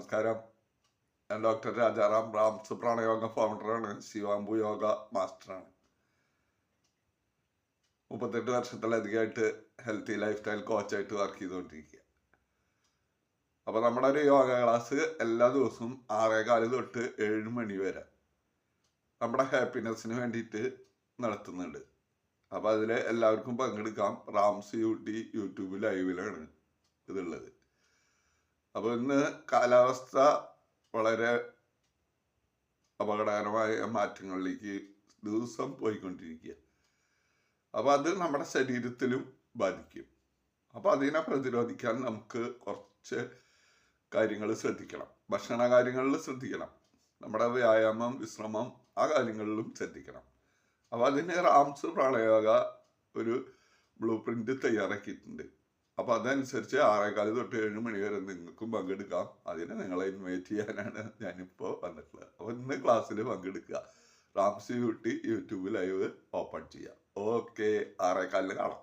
നമസ്കാരം. ഞാൻ ഡോക്ടർ രാജാറാം റാംസ് പ്രാണയോഗ ഫൗണ്ടറാണ്. ശിവാംബു യോഗ മാസ്റ്ററാണ്. 38 വർഷത്തിലധികമായിട്ട് ഹെൽത്തി ലൈഫ് സ്റ്റൈൽ കോച്ചായിട്ട് വർക്ക് ചെയ്തുകൊണ്ടിരിക്കുക. അപ്പോൾ നമ്മുടെ ഒരു യോഗ ക്ലാസ് എല്ലാ ദിവസവും 6:15 തൊട്ട് 7 മണി വരെ നമ്മുടെ ഹാപ്പിനെസ്സിന് വേണ്ടിയിട്ട് നടത്തുന്നുണ്ട്. അപ്പോൾ അതിൽ എല്ലാവർക്കും പങ്കെടുക്കാം. റാംസ് യൂട്യൂബ് ലൈവിലാണ് ഇതുള്ളത്. അപ്പോൾ ഇന്ന് കാലാവസ്ഥ വളരെ അപകടകരമായ മാറ്റങ്ങളിലേക്ക് ദിവസം പോയിക്കൊണ്ടിരിക്കുക. അപ്പോൾ അത് നമ്മുടെ ശരീരത്തിലും ബാധിക്കും. അപ്പോൾ അതിനെ പ്രതിരോധിക്കാൻ നമുക്ക് കുറച്ച് കാര്യങ്ങൾ ശ്രദ്ധിക്കണം. ഭക്ഷണ കാര്യങ്ങളിൽ ശ്രദ്ധിക്കണം, നമ്മുടെ വ്യായാമം, വിശ്രമം, ആ കാര്യങ്ങളിലും ശ്രദ്ധിക്കണം. അപ്പോൾ അതിന് റാംസ് പ്രാണയോഗ ഒരു ബ്ലൂ പ്രിന്റ് തയ്യാറാക്കിയിട്ടുണ്ട്. അപ്പോൾ അതനുസരിച്ച് 6:15 തൊട്ട് 7 മണി വരെ നിങ്ങൾക്കും പങ്കെടുക്കാം. അതിനെ നിങ്ങളെ ഇൻവൈറ്റ് ചെയ്യാനാണ് ഞാനിപ്പോൾ വന്നിട്ടുള്ളത്. അപ്പോൾ ഇന്ന് ക്ലാസ്സിൽ പങ്കെടുക്കുക. റാംസ് യൂട്യൂബ് ലൈവ് ഓപ്പൺ ചെയ്യാം. ഓക്കെ, 6:15 കാണാം.